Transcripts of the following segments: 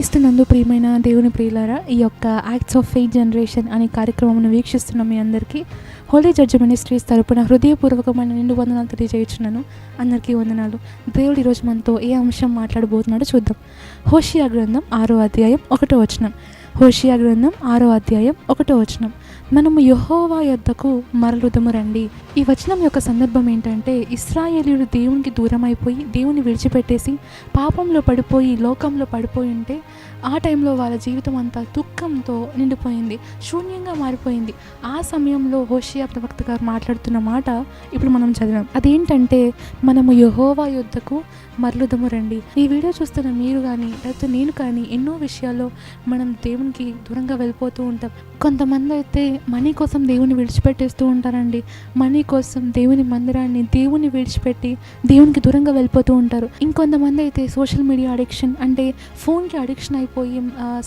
క్రీస్తునందు ప్రియమైన దేవుని ప్రియులారా, ఈ యొక్క యాక్ట్స్ ఆఫ్ ఫెయిత్ జనరేషన్ అనే కార్యక్రమం వీక్షిస్తున్న మీ అందరికీ హోలీ జడ్జ్ మినిస్ట్రీస్ తరపున హృదయపూర్వకమైన నిండు వందనాలు తెలియజేయుచున్నాను. అందరికీ వందనాలు. దేవుడు ఈరోజు మనతో ఏ అంశం మాట్లాడబోతున్నాడో చూద్దాం. హోషియా గ్రంథం 6వ అధ్యాయం 1వ వచనం. హోషియా గ్రంథం 6వ అధ్యాయం 1వ వచనం. మనము యెహోవా యొద్దకు మరలుదము రండి. ఈ వచనం యొక్క సందర్భం ఏంటంటే, ఇశ్రాయేలీయులు దేవునికి దూరం అయిపోయి దేవుని విడిచిపెట్టేసి పాపంలో పడిపోయి లోకంలో పడిపోయి ఉంటే ఆ టైంలో వాళ్ళ జీవితం అంతా దుఃఖంతో నిండిపోయింది, శూన్యంగా మారిపోయింది. ఆ సమయంలో హోషియా ప్రవక్త గారు మాట్లాడుతున్న మాట ఇప్పుడు మనం చదివాం. అదేంటంటే, మనము యెహోవా యొద్దకు మరలుదము రండి. ఈ వీడియో చూస్తున్న మీరు కానీ లేకపోతే నేను కానీ ఎన్నో విషయాల్లో మనం దేవునికి దూరంగా వెళ్ళిపోతూ ఉంటాం. కొంతమంది అయితే మనీ కోసం దేవుని విడిచిపెట్టేస్తూ ఉంటారండి. మనీ కోసం దేవుని మందిరాన్ని దేవుని విడిచిపెట్టి దేవునికి దూరంగా వెళ్ళిపోతూ ఉంటారు. ఇంకొంతమంది అయితే సోషల్ మీడియా అడిక్షన్, అంటే ఫోన్కి అడిక్షన్ అయిపోయి,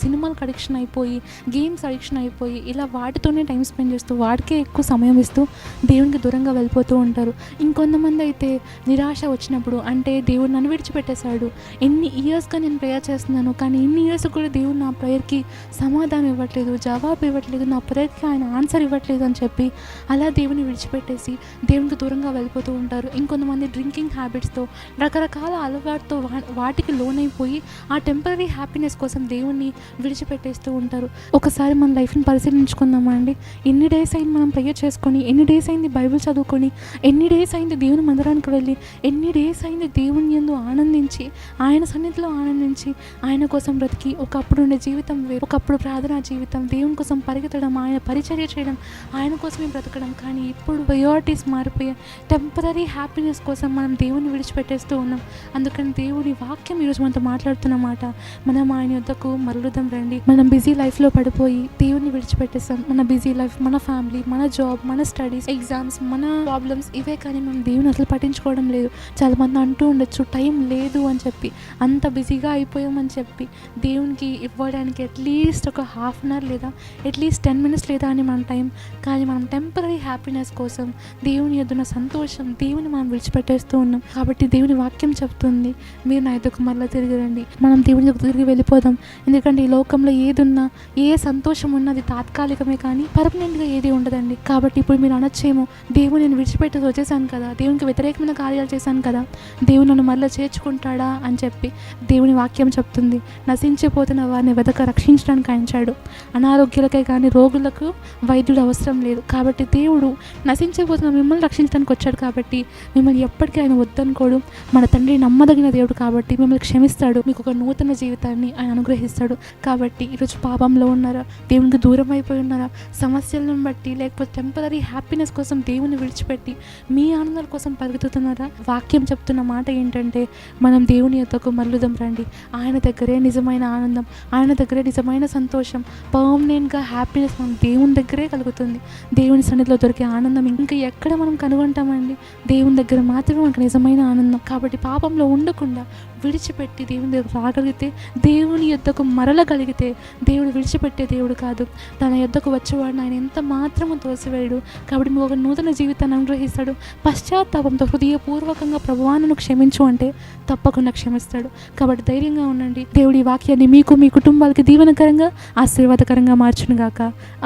సినిమాలకు అడిక్షన్ అయిపోయి, గేమ్స్ అడిక్షన్ అయిపోయి, ఇలా వాటితోనే టైం స్పెండ్ చేస్తూ వాటికే ఎక్కువ సమయం ఇస్తూ దేవునికి దూరంగా వెళ్ళిపోతూ ఉంటారు. ఇంకొంతమంది అయితే నిరాశ వచ్చినప్పుడు, అంటే దేవుడు నన్ను విడిచిపెట్టేశాడు, ఎన్ని ఇయర్స్గా నేను ప్రేయర్ చేస్తున్నాను కానీ ఇన్ని ఇయర్స్ కూడా దేవుడు నా ప్రేయర్కి సమాధానం ఇవ్వట్లేదు, జవాబు ఇవ్వట్లేదు, నా ప్రేయర్కి ఆయన ఆన్సర్ ఇవ్వట్లేదు అని చెప్పి అలా దేవుని విడిచిపెట్టేసి దేవునికి దూరంగా వెళ్ళిపోతూ ఉంటారు. ఇంకొంతమంది డ్రింకింగ్ హ్యాబిట్స్తో, రకరకాల అలవాటుతో వాటికి లోనైపోయి ఆ టెంపరీ హ్యాపీనెస్ కోసం దేవుణ్ణి విడిచిపెట్టేస్తూ ఉంటారు. ఒకసారి మన లైఫ్ని పరిశీలించుకుందామా అండి. ఎన్ని డేస్ అయింది మనం ప్రేయర్ చేసుకొని, ఎన్ని డేస్ అయింది బైబిల్ చదువుకొని, ఎన్ని డేస్ అయింది దేవుని మందిరానికి వెళ్ళి, ఎన్ని డేస్ అయింది దేవుని యందు ఆనందించి, ఆయన సన్నిధిలో ఆనందించి, ఆయన కోసం బ్రతికి. ఒకప్పుడు ఉండే జీవితం వేరు, ఒకప్పుడు ప్రార్థనా జీవితం, దేవుని కోసం పరిగెత్తడం, ఆయన పరిచర్య చేయడం, ఆయన కోసమే బ్రతకడం. కానీ ఇప్పుడు ప్రయారిటీస్ మారిపోయాయి. టెంపరీ హ్యాపీనెస్ కోసం మనం దేవుని విడిచిపెట్టేస్తూ ఉన్నాం. అందుకని దేవుని వాక్యం ఈరోజు మనతో మాట్లాడుతున్న మాట, మనం ఆయన యొద్దకు మరలుదాం రండి. మనం బిజీ లైఫ్లో పడిపోయి దేవుని విడిచిపెట్టేస్తాం. మన బిజీ లైఫ్, మన ఫ్యామిలీ, మన జాబ్, మన స్టడీస్, ఎగ్జామ్స్, మన ప్రాబ్లమ్స్ ఇవే, కానీ మనం దేవుని అసలు పట్టించుకోవడం లేదు. చాలామంది అంటూ ఉండొచ్చు టైం లేదు అని చెప్పి, అంత బిజీగా అయిపోయామని చెప్పి దేవునికి ఇవ్వడానికి అట్లీస్ట్ ఒక హాఫ్ అన్ అవర్ లేదా అట్లీస్ట్ 10 minutes లేదా అని మన టైం. కానీ మనం టెంపరీ హ్యాపీనెస్ కోసం, దేవుని యొద్దన సంతోషం, దేవుని మనం విడిచిపెట్టేస్తూ ఉన్నాం. కాబట్టి దేవుని వాక్యం చెప్తుంది, మీరు నా యొద్దకు మరలా తిరిగి రండి. మనం దేవుని దగ్గర తిరిగి వెళ్ళిపోదాం. ఎందుకంటే ఈ లోకంలో ఏదున్నా, ఏ సంతోషం ఉన్నది తాత్కాలికమే, కానీ పర్మనెంట్గా ఏది ఉండదండి. కాబట్టి ఇప్పుడు మీరు అనొచ్చేమో, దేవుని నేను విడిచిపెట్టేసి వచ్చేసాను కదా, దేవునికి వ్యతిరేకమైన కార్యాలు చేశాను కదా, దేవుడు నన్ను మరలా చేర్చుకుంటాడా అని చెప్పి. దేవుని వాక్యం చెప్తుంది, నశించిపోతున్న వారిని వెతక రక్షించడానికి ఆయనచాడు. అనారోగ్యాలకే కానీ రోగులకు వైద్యుడు అవసరం లేదు. కాబట్టి దేవుడు నశించిపోతున్న మిమ్మల్ని రక్షించడానికి వచ్చాడు. కాబట్టి మిమ్మల్ని ఎప్పటికీ ఆయన వద్దనుకోడు. మన తండ్రి నమ్మదగిన దేవుడు కాబట్టి మిమ్మల్ని క్షమిస్తాడు, మీకు ఒక నూతన జీవితాన్ని ఆయన అనుగ్రహిస్తాడు. కాబట్టి ఈరోజు పాపంలో ఉన్నారా, దేవునికి దూరం అయిపోయి ఉన్నారా, సమస్యలను బట్టి లేకపోతే టెంపరీ హ్యాపీనెస్ కోసం దేవుని విడిచిపెట్టి మీ ఆనందాల కోసం పరిగెత్తుతున్నారా? వాక్యం చెప్తున్న మాట ఏంటంటే, మనం దేవుని యొద్దకు మరలుదాం రండి. ఆయన దగ్గరే నిజమైన ఆనందం, ఆయన దగ్గరే నిజమైన సంతోషం, పర్మనెంట్గా హ్యాపీనెస్ మనం దేవుని దగ్గరే కలుగుతుంది. దేవుని సన్నిధిలో దొరికే ఆనందం ఇంకా ఎక్కడ మనం కనుగొంటామండి? దేవుని దగ్గర మాత్రమే మనకు నిజమైన ఆనందం. కాబట్టి పాపంలో ఉండకుండా విడిచిపెట్టి దేవుని దగ్గర రాగలిగితే, దేవుని యొద్దకు మరలగలిగితే, దేవుడు విడిచిపెట్టే దేవుడు కాదు. తన యొద్దకు వచ్చేవాడిని ఆయన ఎంత మాత్రము తోసివేయడు. కాబట్టి మీకు ఒక నూతన జీవితాన్ని అనుగ్రహిస్తాడు. పశ్చాత్తాపంతో హృదయపూర్వకంగా ప్రభువా నన్ను క్షమించు అంటే తప్పకుండా క్షమిస్తాడు. కాబట్టి ధైర్యంగా ఉండండి. దేవుడి వాక్యాన్ని మీకు, మీ కుటుంబాలకి దీవెనకరంగా, ఆశీర్వాదకరంగా మార్చునుగాక.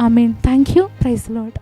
Amen. Thank you. Praise lord.